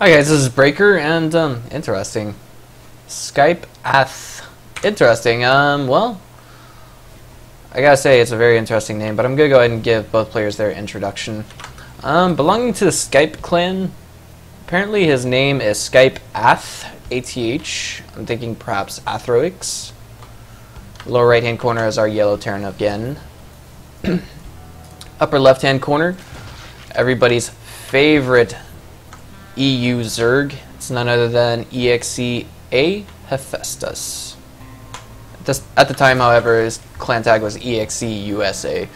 Hi guys, this is Breaker, and interesting. Skype interesting. Well, I gotta say it's a very interesting name, but I'm gonna go ahead and give both players their introduction. Belonging to the Skype clan, apparently his name is Skype ATH. I'm thinking perhaps Athroix. Lower right hand corner is our yellow Terran again. Upper left hand corner, everybody's favorite EU Zerg. It's none other than eXeUSA Hephaistas. At the time, however, his clan tag was eXeUSA.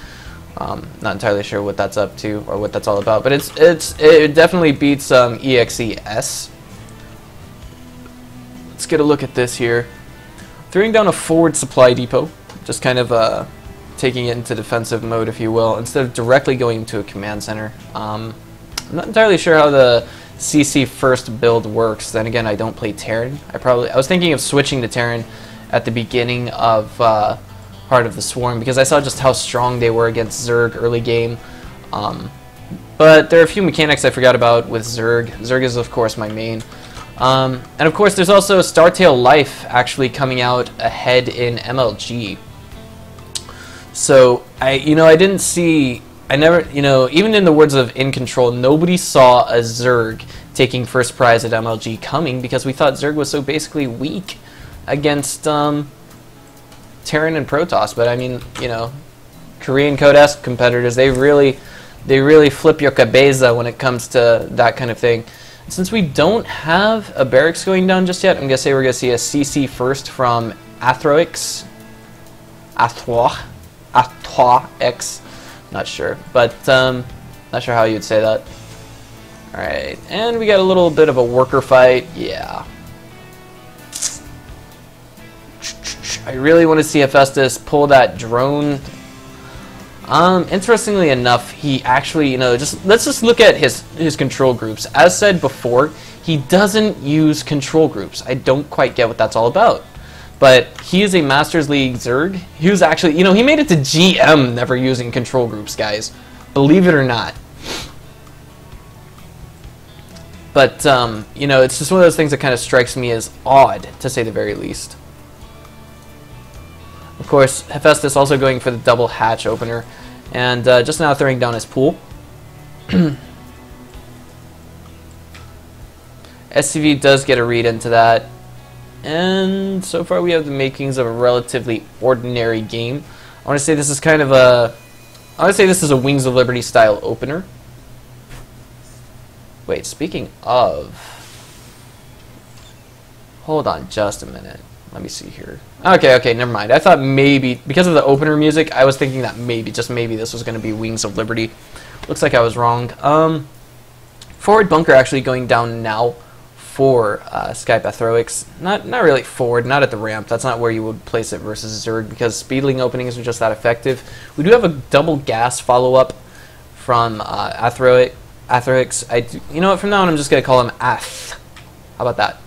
Not entirely sure what that's up to or what that's all about, but it definitely beats eXeS. Let's get a look at this here. Throwing down a forward supply depot, just kind of taking it into defensive mode, if you will, instead of directly going to a command center. I'm not entirely sure how the CC first build works. Then again, I don't play Terran. I was thinking of switching to Terran at the beginning of Heart of the Swarm because I saw just how strong they were against Zerg early game. But there are a few mechanics I forgot about with Zerg. Zerg is of course my main. And of course there's also Startail Life actually coming out ahead in MLG. So I never, even in the words of In Control, nobody saw a Zerg taking first prize at MLG coming because we thought Zerg was so basically weak against Terran and Protoss. But I mean, Korean Code-esque competitors, they really flip your cabeza when it comes to that kind of thing. Since we don't have a barracks going down just yet, I'm gonna say we're gonna see a CC first from Athroix. Athroix. Not sure, but not sure how you'd say that. Alright, and we got a little bit of a worker fight. Yeah. I really want to see Hephaistas pull that drone. Interestingly enough, he actually, let's just look at his control groups. As said before, he doesn't use control groups. I don't quite get what that's all about. But he is a Masters League Zerg. He was actually, he made it to GM never using control groups, guys. Believe it or not. But, it's just one of those things that kind of strikes me as odd, to say the very least. Of course, Hephaistas also going for the double hatch opener. And just now throwing down his pool. SCV does get a read into that. And so far we have the makings of a relatively ordinary game. I want to say this is kind of a Wings of Liberty style opener. Wait, speaking of, hold on just a minute. Let me see here. Okay, never mind. I thought maybe because of the opener music, I was thinking that maybe, just maybe, this was going to be Wings of Liberty. Looks like I was wrong. Forward bunker actually going down now for Skype Athroix. Not really forward, not at the ramp. That's not where you would place it versus Zerg because speedling openings are just that effective. We do have a double gas follow-up from Athroix. You know what, from now on I'm just going to call him Ath. How about that?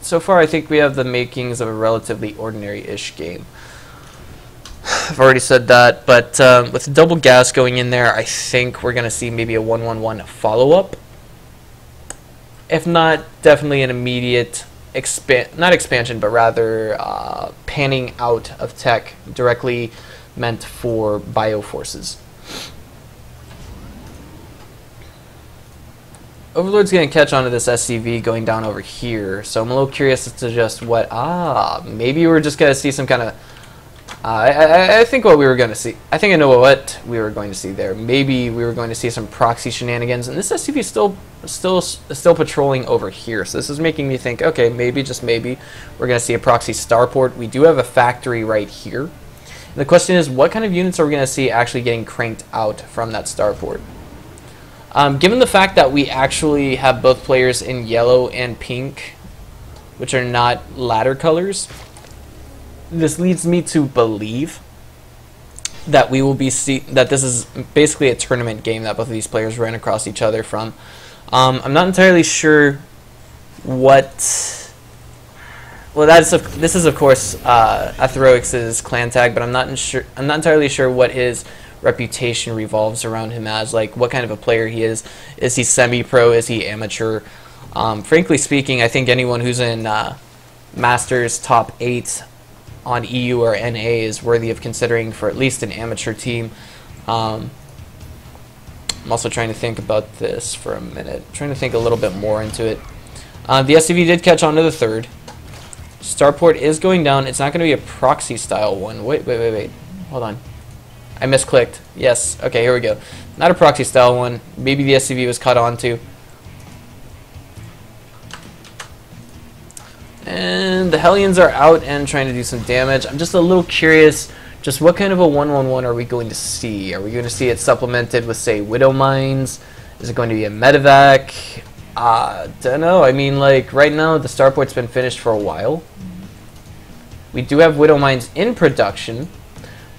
So far I think we have the makings of a relatively ordinary-ish game. I've already said that, but with double gas going in there, I think we're going to see maybe a 1-1-1 follow-up. If not, definitely an immediate, not expansion, but rather panning out of tech directly meant for bioforces. Overlord's going to catch onto this SCV going down over here, so I'm a little curious as to just what, maybe we're just going to see some kind of, I think what we were going to see, I think I know what we were going to see there. Maybe we were going to see some proxy shenanigans, and this SCV is still patrolling over here, so this is making me think, okay, maybe, just maybe, we're going to see a proxy starport. We do have a factory right here. And the question is, what kind of units are we going to see actually getting cranked out from that starport? Given the fact that we actually have both players in yellow and pink, which are not ladder colors, this leads me to believe that we will be that this is basically a tournament game that both of these players ran across each other from. I'm not entirely sure what Well, this is of course eXeUSA's clan tag, but I'm not entirely sure what his reputation revolves around him as. Like, what kind of a player he is. Is he semi-pro? Is he amateur? Frankly speaking, I think anyone who's in Masters top 8 on EU or NA is worthy of considering for at least an amateur team. I'm also trying to think about this for a minute. Trying to think a little bit more into it. The SCV did catch on to the third. Starport is going down. It's not going to be a proxy style one. Wait. Hold on. I misclicked. Yes. Okay, here we go. Not a proxy style one. Maybe the SCV was caught on to. And the Hellions are out and trying to do some damage. I'm just a little curious, just what kind of a 1-1-1 are we going to see? Are we going to see it supplemented with, say, Widow Mines? Is it going to be a medevac? Don't know. I mean, like, right now the starport's been finished for a while. We do have Widow Mines in production,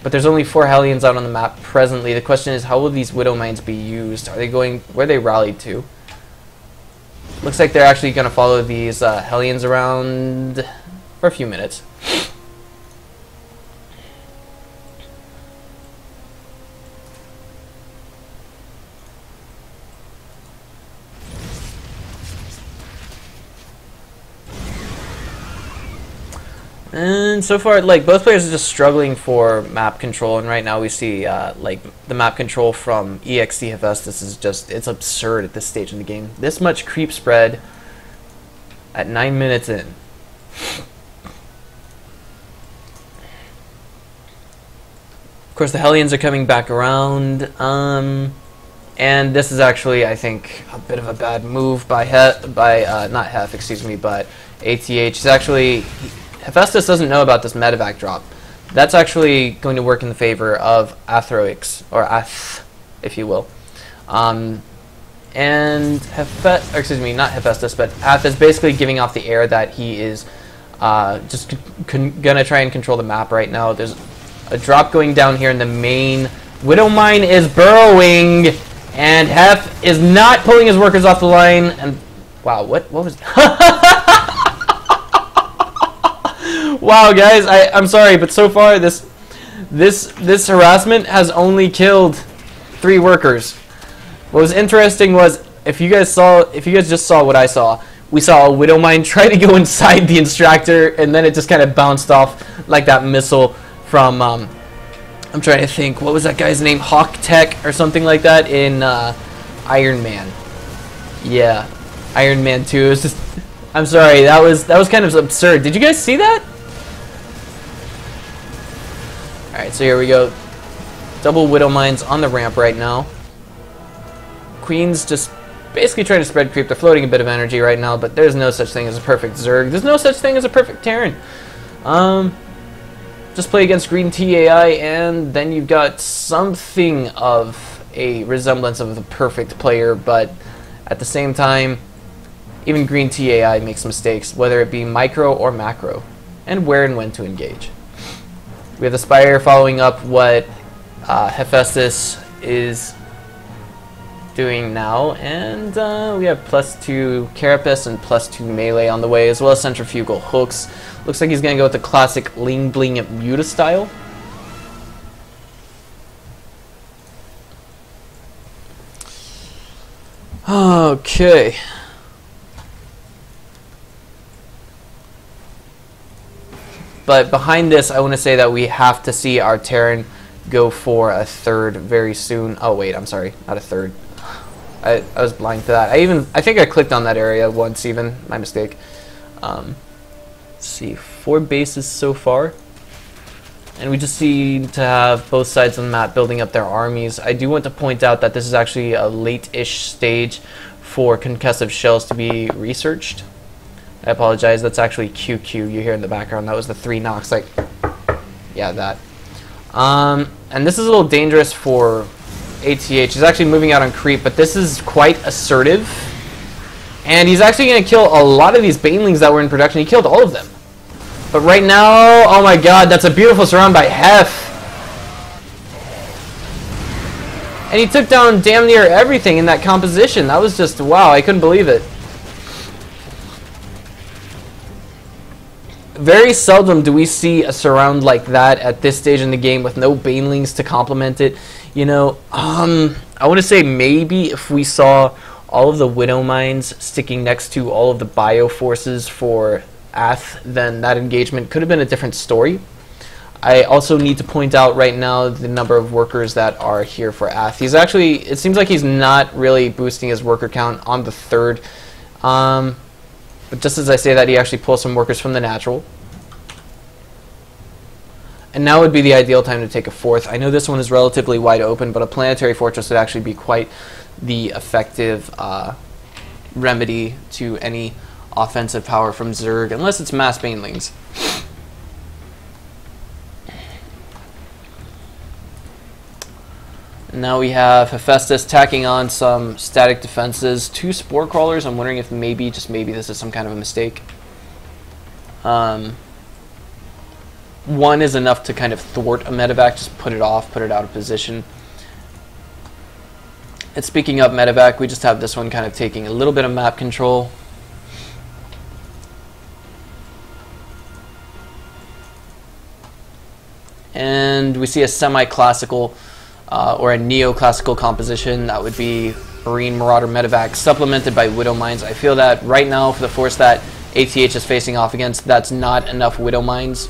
but there's only 4 Hellions out on the map presently. The question is, how will these Widow Mines be used? Are they going where they rallied to? Looks like they're actually going to follow these Hellions around for a few minutes. And so far, like, both players are just struggling for map control, and right now we see like the map control from EXE Hephaistas is just, it's absurd at this stage in the game. This much creep spread at 9 minutes in. Of course, the Hellions are coming back around, and this is actually, I think, a bit of a bad move by not Hef, excuse me, but ATH. He's actually, Hephaistas doesn't know about this medevac drop. That's actually going to work in the favor of eXeUSA, or Ath, if you will. And excuse me, not Hephaistas, but Ath is basically giving off the air that he is just gonna try and control the map right now. There's a drop going down here in the main. Widow Mine is burrowing, and Hef is not pulling his workers off the line. And wow, what was? Wow, guys, I'm sorry, but so far this harassment has only killed 3 workers. What was interesting was, if you guys just saw what I saw, we saw a Widow Mine try to go inside the extractor, and then it just kind of bounced off like that missile from I'm trying to think, what was that guy's name? Hawk Tech or something like that in Iron Man. Yeah, Iron Man 2. It was just, I'm sorry, that was kind of absurd. Did you guys see that? Alright, so here we go. Double Widow Mines on the ramp right now. Queen's just basically trying to spread creep. They're floating a bit of energy right now, but there's no such thing as a perfect Zerg. There's no such thing as a perfect Terran. Just play against green TAI, and then you've got something of a resemblance of the perfect player, but at the same time, even green TAI makes mistakes, whether it be micro or macro, and where and when to engage. We have the Spire following up what Hephaistas is doing now, and we have +2 Carapace and +2 melee on the way, as well as centrifugal hooks. Looks like he's going to go with the classic Ling Bling Muta style. Okay. But behind this, I want to say that we have to see our Terran go for a third very soon. Oh wait, I'm sorry, not a third. I was blind to that. I think I clicked on that area once even. My mistake. Let's see, 4 bases so far. And we just seem to have both sides of the map building up their armies. I do want to point out that this is actually a late-ish stage for concussive shells to be researched. I apologize, that's actually QQ you hear in the background. That was the 3 knocks, like, yeah, that. And this is a little dangerous for ATH. He's actually moving out on creep, but this is quite assertive. And he's actually going to kill a lot of these banelings that were in production. He killed all of them. But right now, oh my god, that's a beautiful surround by Hef. And he took down damn near everything in that composition. That was just, wow, I couldn't believe it. very seldom do we see a surround like that at this stage in the game with no banelings to complement it. You know, I want to say maybe if we saw all of the Widow Mines sticking next to all of the bio forces for Ath, then that engagement could have been a different story. I also need to point out right now the number of workers that are here for Ath. He's actually, it seems like he's not really boosting his worker count on the third. But just as I say that, he actually pulls some workers from the natural. And now would be the ideal time to take a fourth. I know this one is relatively wide open, but a planetary fortress would actually be quite the effective remedy to any offensive power from Zerg, unless it's mass banelings. Now we have Hephaistas tacking on some static defenses, 2 spore crawlers. I'm wondering if maybe, just maybe, this is some kind of a mistake. One is enough to kind of thwart a medevac, just put it off, put it out of position. And speaking of medevac, we just have this one kind of taking a little bit of map control. And we see a semi-classical or a neoclassical composition. That would be Marine Marauder Medevac supplemented by Widow Mines. I feel that right now for the force that ATH is facing off against, that's not enough Widow Mines.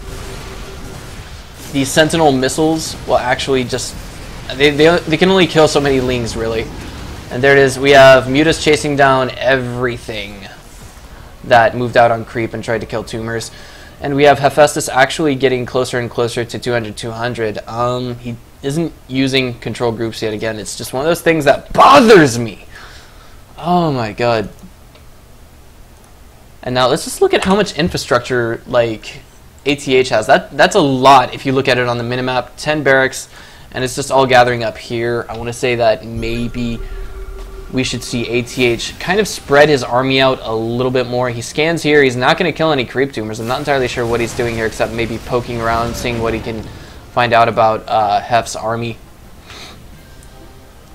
The Sentinel missiles will actually just, they can only kill so many Lings, really. And there it is. We have Mutas chasing down everything that moved out on creep and tried to kill tumors. And we have Hephaistas actually getting closer and closer to 200-200. He isn't using control groups yet again. It's just one of those things that bothers me. Oh my god. And now let's just look at how much infrastructure like ATH has. That's a lot if you look at it on the minimap. 10 barracks, and it's just all gathering up here. I want to say that maybe we should see ATH kind of spread his army out a little bit more. He scans here. He's not going to kill any creep tumors. I'm not entirely sure what he's doing here, except maybe poking around, seeing what he can find out about Hef's army.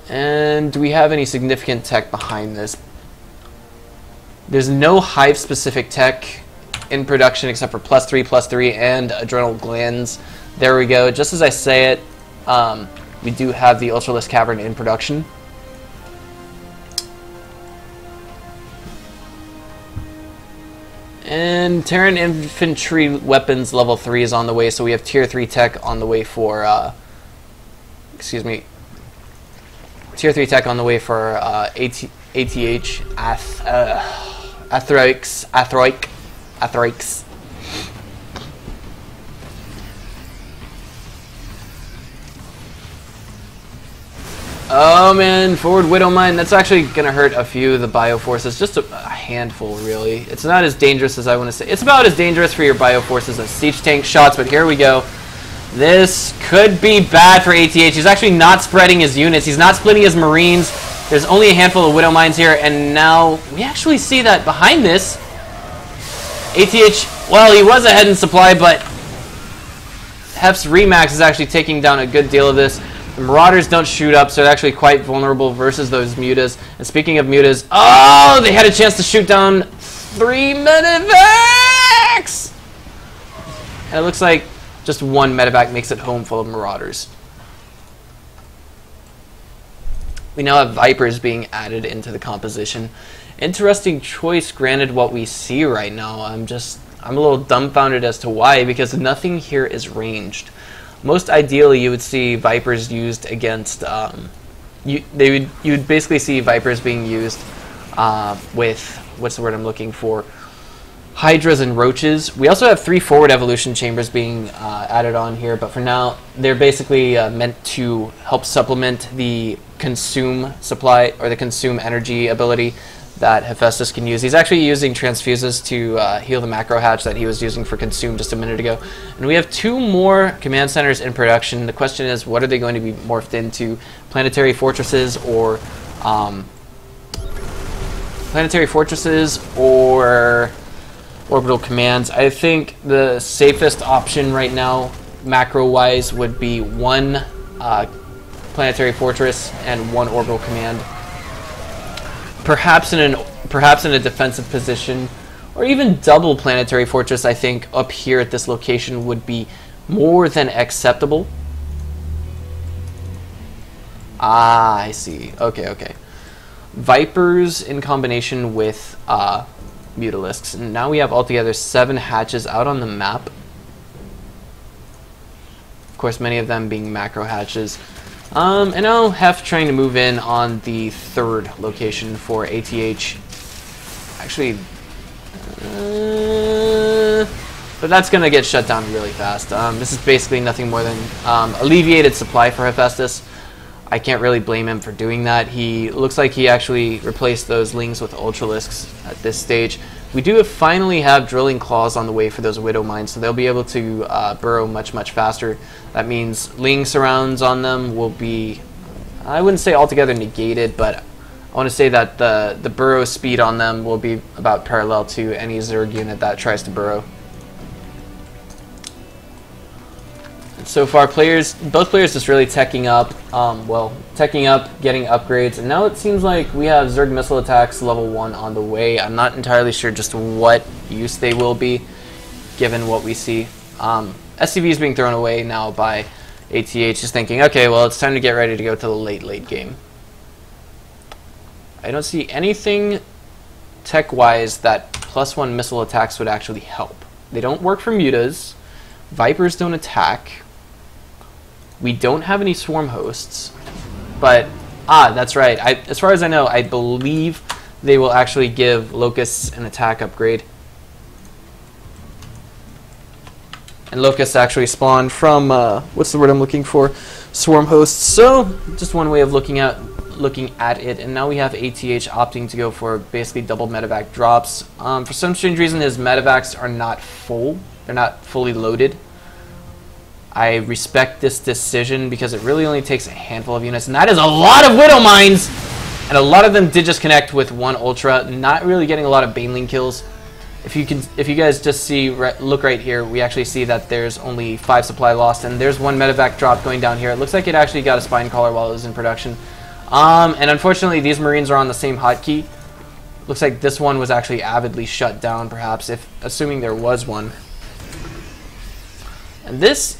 And do we have any significant tech behind this? There's no hive-specific tech in production except for +3/+3 and adrenal glands. There we go. Just as I say it, we do have the Ultralisk Cavern in production. And Terran Infantry Weapons level 3 is on the way, so we have tier 3 tech on the way for, tier 3 tech on the way for ATH, Athroics. Oh man, forward Widow Mine. That's actually going to hurt a few of the bio forces. Just a handful, really. It's not as dangerous as I want to say. It's about as dangerous for your bio forces as siege tank shots, but here we go. This could be bad for ATH. He's actually not spreading his units. He's not splitting his Marines. There's only a handful of Widow Mines here, and now we actually see that behind this, ATH, well, he was ahead in supply, but Hef's Remax is actually taking down a good deal of this. The Marauders don't shoot up, so they're actually quite vulnerable versus those Mutas. And speaking of Mutas, oh, they had a chance to shoot down 3 medevacs! And it looks like just 1 medevac makes it home full of Marauders. We now have Vipers being added into the composition. Interesting choice, granted what we see right now. I'm a little dumbfounded as to why, because nothing here is ranged. Most ideally, you would see Vipers used against. You would basically see Vipers being used with, what's the word I'm looking for? Hydras and Roaches. We also have 3 forward evolution chambers being added on here, but for now, they're basically meant to help supplement the consume supply or the consume energy ability that Hephaistas can use. He's actually using transfuses to heal the macro hatch that he was using for consume just a minute ago. And we have 2 more command centers in production. The question is, what are they going to be morphed into? Planetary fortresses or orbital commands? I think the safest option right now, macro-wise, would be 1 planetary fortress and 1 orbital command. Perhaps in a defensive position or even double planetary fortress, I think, up here at this location would be more than acceptable. Ah, I see. Okay, okay. Vipers in combination with Mutalisks. And now we have altogether 7 hatches out on the map. Of course, many of them being macro hatches. And now Hef trying to move in on the 3rd location for ATH. Actually, but that's going to get shut down really fast. This is basically nothing more than alleviated supply for Hephaistas. I can't really blame him for doing that. He looks like he actually replaced those Lings with Ultralisks at this stage. We do finally have Drilling Claws on the way for those Widow Mines, so they'll be able to burrow much, much faster. That means Ling surrounds on them will be, I wouldn't say altogether negated, but I want to say that the burrow speed on them will be about parallel to any Zerg unit that tries to burrow. So far, both players just really teching up, teching up, getting upgrades, and now it seems like we have Zerg missile attacks level 1 on the way. I'm not entirely sure just what use they will be, given what we see. SCV is being thrown away now by ATH, just thinking, okay, well, it's time to get ready to go to the late game. I don't see anything tech-wise that +1 missile attacks would actually help. They don't work for mutas. Vipers don't attack. We don't have any swarm hosts, but that's right. As far as I know, I believe they will actually give Locusts an attack upgrade. And Locusts actually spawn from what's the word I'm looking for? Swarm hosts. So just one way of looking at it. And now we have ATH opting to go for basically double medevac drops. For some strange reason, his medevacs are not full. They're not fully loaded. I respect this decision because it really only takes a handful of units, and that is a lot of Widow Mines! And a lot of them did just connect with 1 Ultra, not really getting a lot of Baneling kills. If you guys just see, look right here, we actually see that there's only 5 supply lost, and there's 1 medevac drop going down here. It looks like it actually got a spine collar while it was in production. And unfortunately, these Marines are on the same hotkey. Looks like this one was actually avidly shut down, perhaps, assuming there was one. And this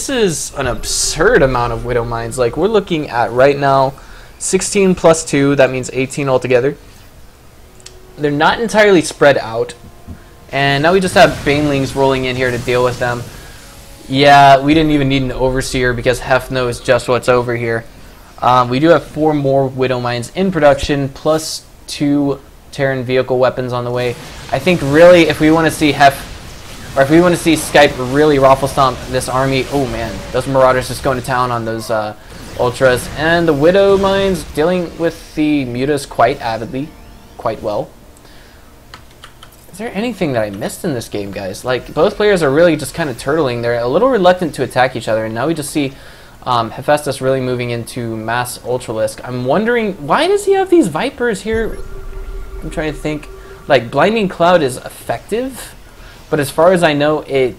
is an absurd amount of Widow Mines. Like, we're looking at right now 16 plus 2, that means 18 altogether. They're not entirely spread out. And now we just have Banelings rolling in here to deal with them. Yeah, we didn't even need an Overseer because Hef knows just what's over here. We do have 4 more Widow Mines in production, plus 2 Terran vehicle weapons on the way. I think really if we want to see if we want to see Skype really raffle stomp this army, oh man, those Marauders just going to town on those Ultras. And the Widow Mines dealing with the Mutas quite avidly, quite well. Is there anything that I missed in this game, guys? Like, both players are really just kind of turtling. They're a little reluctant to attack each other, and now we just see Hephaistas really moving into mass Ultralisk. I'm wondering, why does he have these Vipers here? I'm trying to think. Like, Blinding Cloud is effective, but as far as I know, it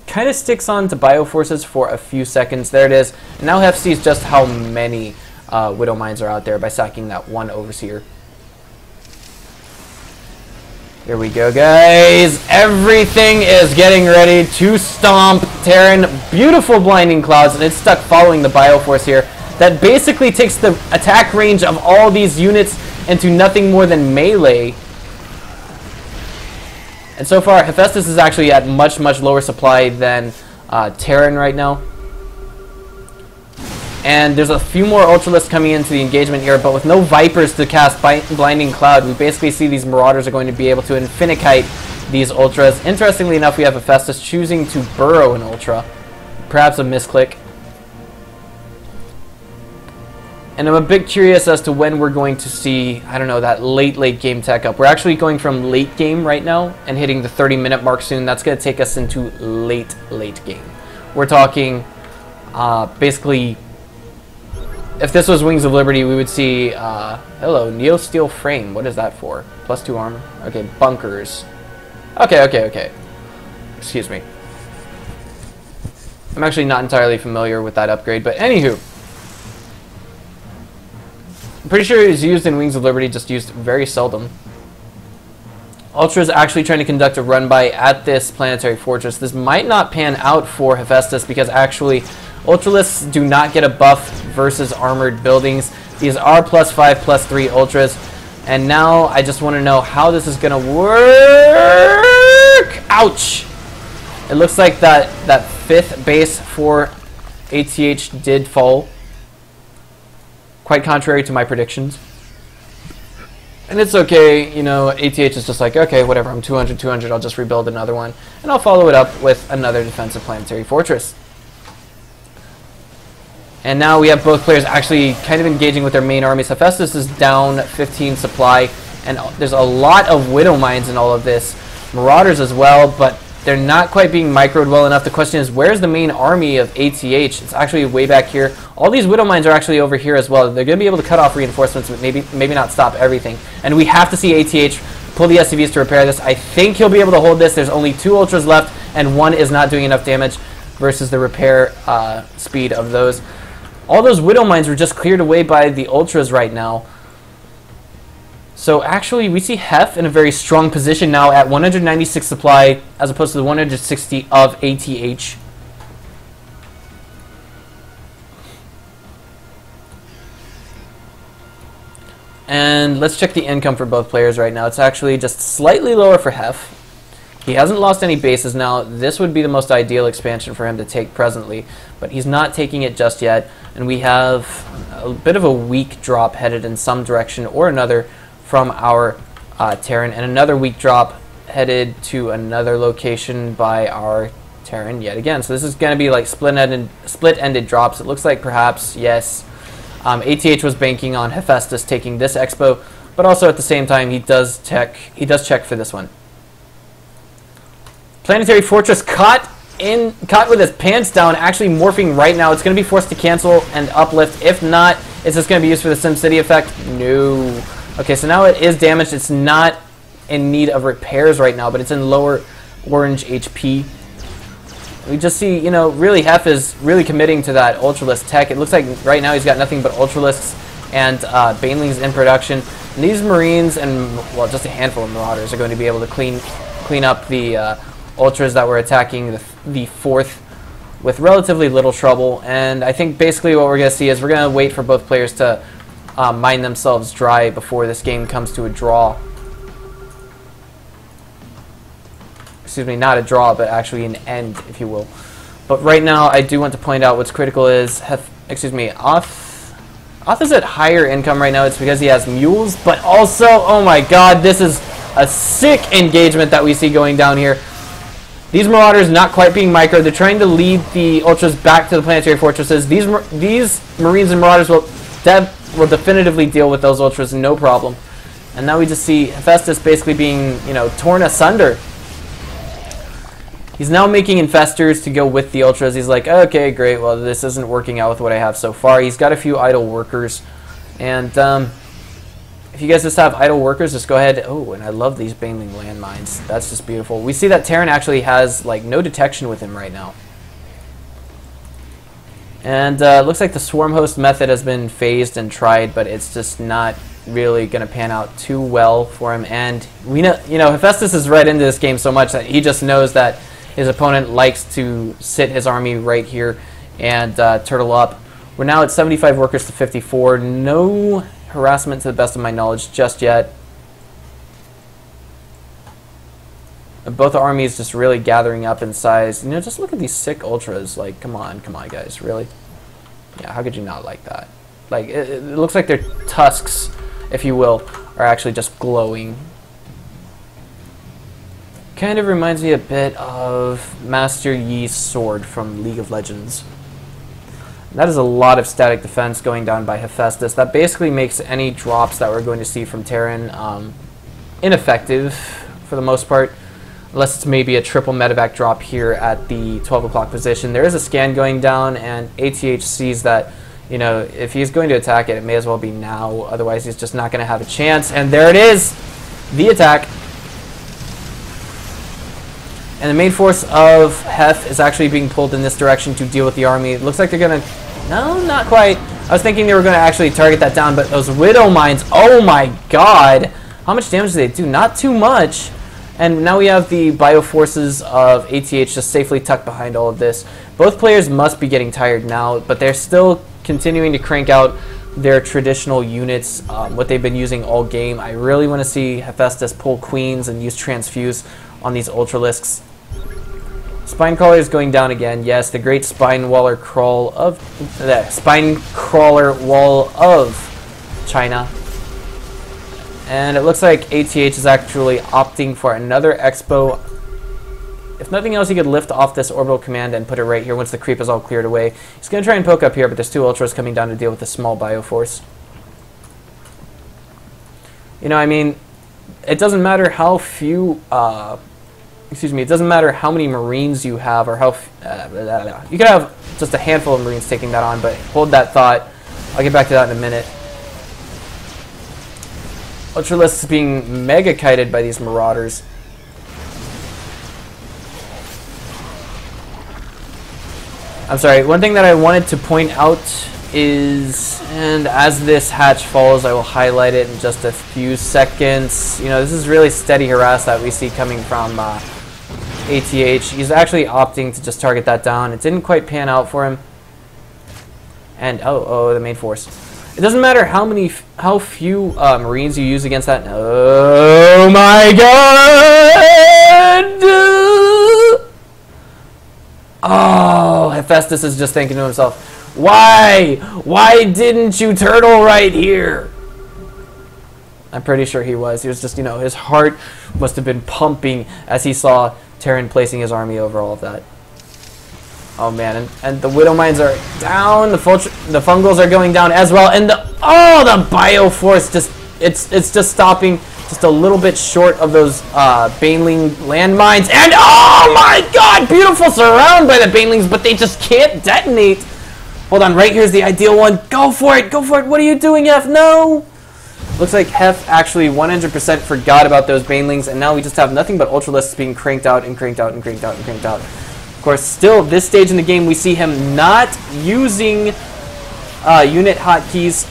kind of sticks on to Bioforces for a few seconds. There it is. And now Hef sees just how many Widow Mines are out there by sacking that 1 Overseer. Here we go, guys. Everything is getting ready to stomp Terran. Beautiful Blinding Clouds, and it's stuck following the Bioforce here. That basically takes the attack range of all these units into nothing more than melee. And so far, Hephaistas is actually at much, much lower supply than Terran right now. And there's a few more Ultralisks coming into the engagement here, but with no Vipers to cast Blinding Cloud, we basically see these Marauders are going to be able to Infinikite these Ultras. Interestingly enough, we have Hephaistas choosing to burrow an Ultra. Perhaps a misclick. And I'm a bit curious as to when we're going to see, I don't know, that late game tech up. We're actually going from late game right now and hitting the 30-minute mark soon. That's going to take us into late game. We're talking basically, if this was Wings of Liberty, we would see, hello, Neo Steel Frame. What is that for? +2 armor? Okay, bunkers. Okay. Excuse me. I'm actually not entirely familiar with that upgrade, but anywho. I'm pretty sure it's used in Wings of Liberty, just used very seldom. Ultra's actually trying to conduct a run-by at this planetary fortress. This might not pan out for Hephaistas because actually Ultralisks do not get a buff versus armored buildings. These are +5, +3 Ultras. And now I just want to know how this is going to work. Ouch! It looks like that 5th base for ATH did fall. Quite contrary to my predictions. And it's okay, you know, ATH is just like, okay, whatever, I'm 200, 200, I'll just rebuild another one. And I'll follow it up with another defensive planetary fortress. And now we have both players actually kind of engaging with their main armies. Hephaistas is down 15 supply, and there's a lot of Widow Mines in all of this. Marauders as well, but they're not quite being microed well enough. The question is, where's the main army of ATH? It's actually way back here. All these Widow Mines are actually over here as well. They're going to be able to cut off reinforcements, but maybe not stop everything. And we have to see ATH pull the SCVs to repair this. I think he'll be able to hold this. There's only 2 Ultras left, and 1 is not doing enough damage versus the repair speed of those. All those Widow Mines were just cleared away by the Ultras right now. So actually, we see Hef in a very strong position now at 196 supply as opposed to the 160 of ATH. And let's check the income for both players right now. It's actually just slightly lower for Hef. He hasn't lost any bases now. This would be the most ideal expansion for him to take presently, but he's not taking it just yet. And we have a bit of a weak drop headed in some direction or another from our Terran, and another weak drop headed to another location by our Terran yet again. So this is going to be like split-ended drops. It looks like perhaps, yes, ATH was banking on Hephaistas taking this expo, but also at the same time he does check for this one. Planetary Fortress caught with his pants down, actually morphing right now. It's going to be forced to cancel and uplift. If not, is this going to be used for the SimCity effect? No. Okay, so now it is damaged. It's not in need of repairs right now, but it's in lower orange HP. We just see, you know, really Hef is really committing to that Ultralisk tech. It looks like right now he's got nothing but Ultralisks and Banelings in production. And these Marines and, well, just a handful of Marauders are going to be able to clean up the Ultras that were attacking the 4th with relatively little trouble. And I think basically what we're going to see is we're going to wait for both players to mine themselves dry before this game comes to a draw. Excuse me, not a draw, but actually an end, if you will. But right now, I do want to point out what's critical is, Oth is at higher income right now. It's because he has mules, but also, oh my god, this is a sick engagement that we see going down here. These Marauders not quite being micro. They're trying to lead the Ultras back to the planetary fortresses. These Marines and Marauders will definitively deal with those Ultras, no problem. And now we just see Hephaistas basically being, you know, torn asunder. He's now making infestors to go with the Ultras. He's like, okay, great, well, this isn't working out with what I have so far. He's got a few idle workers. And if you guys just have idle workers, just go ahead. Oh, and I love these Baneling landmines. That's just beautiful. We see that Terran actually has, like, no detection with him right now. And it looks like the swarm host method has been phased and tried, but it's just not really going to pan out too well for him. And we know, you know, Hephaistas is right into this game so much that he just knows that his opponent likes to sit his army right here and turtle up. We're now at 75 workers to 54. No harassment to the best of my knowledge just yet. Both armies just really gathering up in size. You know, just look at these sick Ultras. Like, come on, guys, really? Yeah, how could you not like that? Like, it looks like their tusks, if you will, are actually just glowing. Kind of reminds me a bit of Master Yi's sword from League of Legends. That is a lot of static defense going down by Hephaistas. That basically makes any drops that we're going to see from Terran ineffective for the most part. Unless it's maybe a triple medevac drop here at the 12 o'clock position. There is a scan going down, and ATH sees that, you know, if he's going to attack it, it may as well be now. Otherwise, he's just not going to have a chance. And there it is! The attack. And the main force of Hef is actually being pulled in this direction to deal with the army. It looks like they're going to... No, not quite. I was thinking they were going to actually target that down, but those Widow Mines, oh my god! How much damage do they do? Not too much. And now we have the bioforces of ATH just safely tucked behind all of this. Both players must be getting tired now, but they're still continuing to crank out their traditional units, what they've been using all game. I really want to see Hephaistas pull queens and use transfuse on these Ultralisks. Spinecrawler is going down again. Yes, the great Spinecrawler wall of China. And it looks like ATH is actually opting for another Expo. If nothing else, he could lift off this orbital command and put it right here once the creep is all cleared away. He's going to try and poke up here, but there's 2 Ultras coming down to deal with the small Bioforce. You know, I mean, it doesn't matter how few... it doesn't matter how many Marines you have or how... you could have just a handful of Marines taking that on, but hold that thought. I'll get back to that in a minute. Ultralisks being mega kited by these Marauders. I'm sorry, one thing that I wanted to point out is, and as this hatch falls, I will highlight it in just a few seconds. You know, this is really steady harass that we see coming from ATH. He's actually opting to just target that down. It didn't quite pan out for him. And, the main force. It doesn't matter how few Marines you use against that. Oh my god! Oh, Hephaistas is just thinking to himself, why? Why didn't you turtle right here? I'm pretty sure he was. He was just, you know, his heart must have been pumping as he saw Terran placing his army over all of that. Oh man, and the Widow Mines are down, the Fungals are going down as well, and the Bioforce just, it's just stopping just a little bit short of those Baneling landmines, and oh my god, beautiful surround by the Banelings, but they just can't detonate. Hold on, right here's the ideal one. Go for it, what are you doing, Hef? No! Looks like Hef actually 100% forgot about those Banelings, and now we just have nothing but Ultralisks being cranked out and cranked out and cranked out and cranked out. Of course, still, this stage in the game, we see him not using unit hotkeys,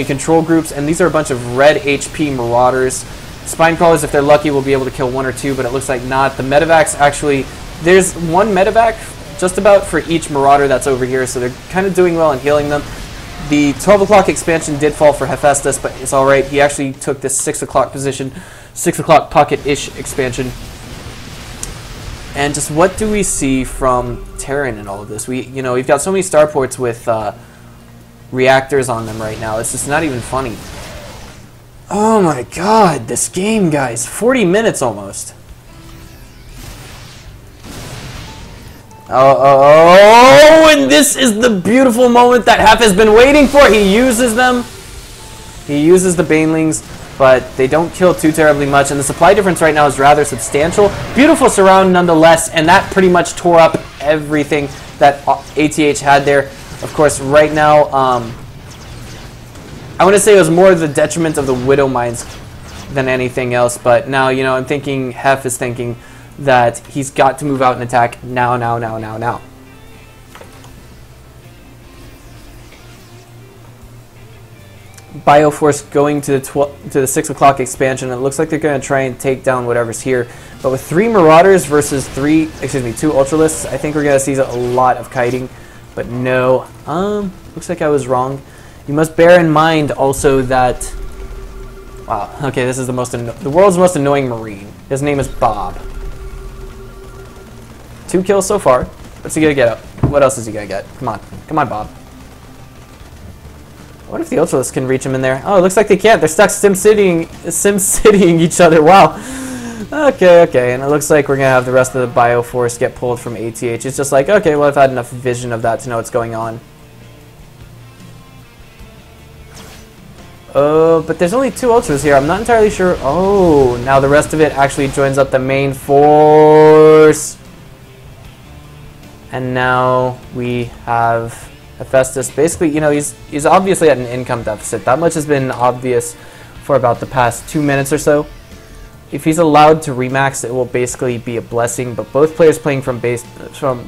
control groups, and these are a bunch of red HP Marauders. Spinecrawlers, if they're lucky, will be able to kill 1 or 2, but it looks like not. The Medevacs actually, there's 1 Medevac just about for each Marauder that's over here, so they're kind of doing well and healing them. The 12 o'clock expansion did fall for Hephaistas, but it's alright. He actually took this 6 o'clock position, 6 o'clock pocket-ish expansion. And just what do we see from Terran in all of this? We've got so many starports with reactors on them right now. It's just not even funny. Oh my god, this game, guys. 40 minutes almost. Oh, and this is the beautiful moment that Hef has been waiting for. He uses them. He uses the Banelings, but they don't kill too terribly much, and the supply difference right now is rather substantial. Beautiful surround nonetheless, and that pretty much tore up everything that ATH had there. Of course, right now, I want to say it was more the detriment of the Widow Mines than anything else, but now, you know, I'm thinking Hef is thinking that he's got to move out and attack now. Bioforce going to the 6 o'clock expansion. It looks like they're going to try and take down whatever's here. But with 3 Marauders versus 2 Ultralisks, I think we're going to see a lot of kiting. But no, looks like I was wrong. You must bear in mind also that, wow, okay, this is the world's most annoying Marine. His name is Bob. 2 kills so far. What's he going to get up? What else is he going to get? Come on, Bob. What if the Ultralisks can reach him in there? Oh, it looks like they can't. They're stuck sim-citying each other. Wow. Okay. And it looks like we're going to have the rest of the Bioforce get pulled from ATH. It's just like, okay, well, I've had enough vision of that to know what's going on. But there's only 2 Ultras here. I'm not entirely sure. Oh, now the rest of it actually joins up the main force. And now we have Hephaistas. Basically, you know, he's obviously at an income deficit. That much has been obvious for about the past 2 minutes or so. If he's allowed to remax, it will basically be a blessing. But both players playing from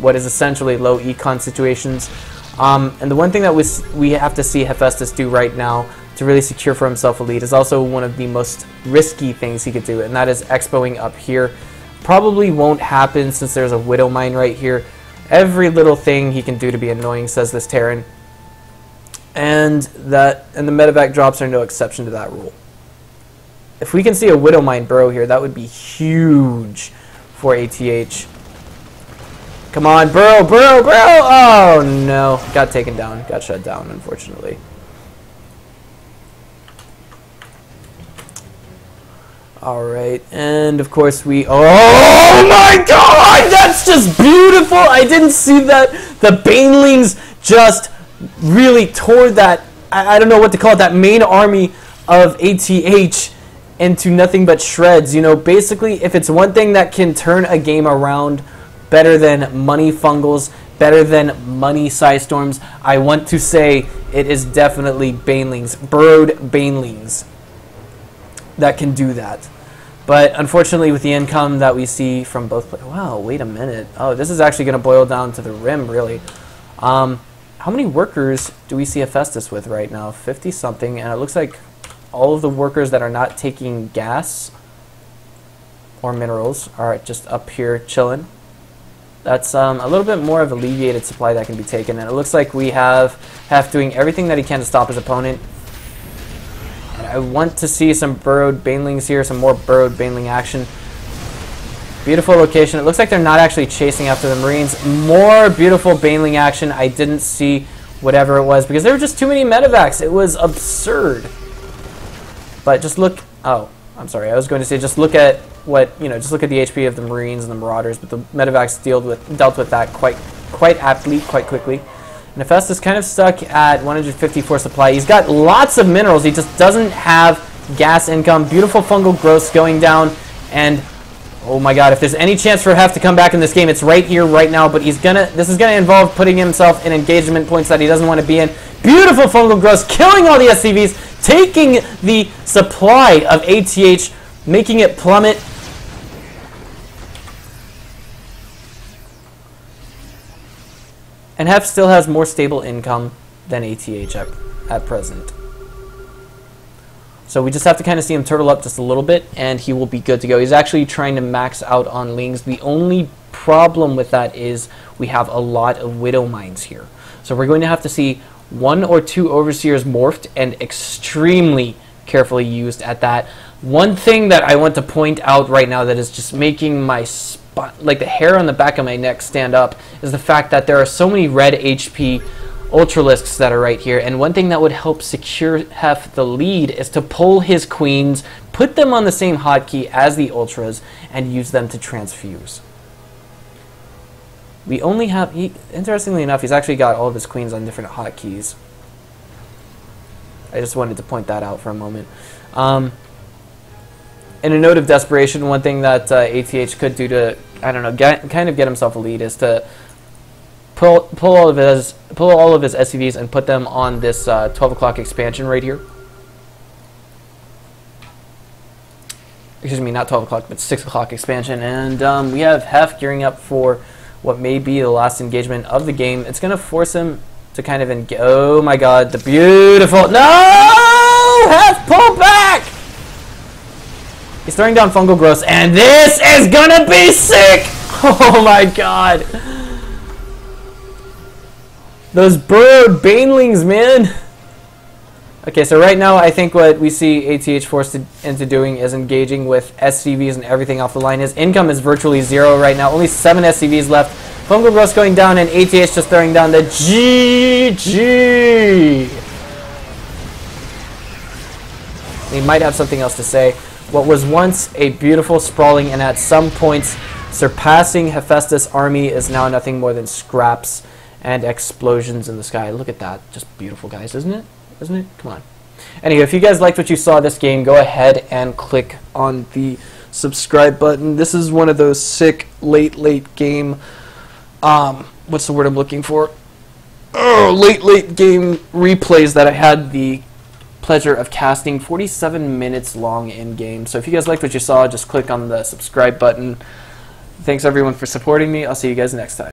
what is essentially low econ situations. And the one thing that we have to see Hephaistas do right now to really secure for himself a lead is also one of the most risky things he could do, and that is expoing up here. Probably won't happen since there's a Widow Mine right here. Every little thing he can do to be annoying, says this Terran. And the medevac drops are no exception to that rule. If we can see a Widow Mine burrow here, that would be huge for ATH. Come on, burrow, burrow, burrow! Oh no, got taken down, got shut down, unfortunately. Alright, and of course we... Oh my god! That's just beautiful! I didn't see that. The Banelings just really tore that... I don't know what to call it, that main army of ATH into nothing but shreds. You know, basically, if it's one thing that can turn a game around better than money fungals, better than money Psystorms, I want to say it is definitely Banelings, burrowed Banelings, that can do that. But unfortunately, with the income that we see from both players... Wow, wait a minute. Oh, this is actually going to boil down to the rim, really. How many workers do we see Hephaistas with right now? 50-something, and it looks like all of the workers that are not taking gas or minerals are just up here chilling. That's a little bit more of alleviated supply that can be taken, and it looks like we have Hef doing everything that he can to stop his opponent. And I want to see some burrowed Banelings here, some more burrowed Baneling action. Beautiful location. It looks like they're not actually chasing after the Marines. More beautiful Baneling action. I didn't see whatever it was because there were just too many medevacs. It was absurd. But just look... Oh, I'm sorry. I was going to say just look at what, you know, just look at the HP of the Marines and the Marauders, but the medevacs dealt with that quite aptly, quite quickly. And Hephaistas kind of stuck at 154 supply. He's got lots of minerals. He just doesn't have gas income. Beautiful fungal growths going down, and oh my god, if there's any chance for Hef to come back in this game, it's right here, right now, but this is gonna involve putting himself in engagement points that he doesn't want to be in. Beautiful fungal growths, killing all the SCVs, taking the supply of ATH, making it plummet. And Hef still has more stable income than ATH at present. So we just have to kind of see him turtle up just a little bit, and he will be good to go. He's actually trying to max out on Lings. The only problem with that is we have a lot of Widow Mines here. So we're going to have to see 1 or 2 Overseers morphed and extremely carefully used at that. One thing that I want to point out right now that is just making my like the hair on the back of my neck stand up is the fact that there are so many red HP Ultralisks that are right here, and one thing that would help secure Hef the lead is to pull his queens, put them on the same hotkey as the Ultras, and use them to transfuse. We only have, interestingly enough, he's actually got all of his queens on different hotkeys. I just wanted to point that out for a moment. In a note of desperation, one thing that ATH could do to, I don't know, kind of get himself a lead is to pull all of his SCVs and put them on this 12 o'clock expansion right here. Excuse me, not 12 o'clock, but 6 o'clock expansion. And we have Hef gearing up for what may be the last engagement of the game. It's going to force him to kind of engage. Oh my god, the beautiful... No! Hef, pull back! He's throwing down fungal growths, and this is gonna be sick! Oh my god. Those burrowed Banelings, man. Okay, so right now I think what we see ATH forced into doing is engaging with SCVs and everything off the line. His income is virtually 0 right now. Only 7 SCVs left. Fungal growths going down, and ATH just throwing down the GG. He might have something else to say. What was once a beautiful, sprawling, and at some points surpassing Hephaistas' army is now nothing more than scraps and explosions in the sky. Look at that. Just beautiful, guys, isn't it? Isn't it? Come on. Anyway, if you guys liked what you saw this game, go ahead and click on the subscribe button. This is one of those sick late game, what's the word I'm looking for? Oh, late game replays that I had the pleasure of casting, 47 minutes long in game. So if you guys liked what you saw, just click on the subscribe button. Thanks everyone for supporting me. I'll see you guys next time.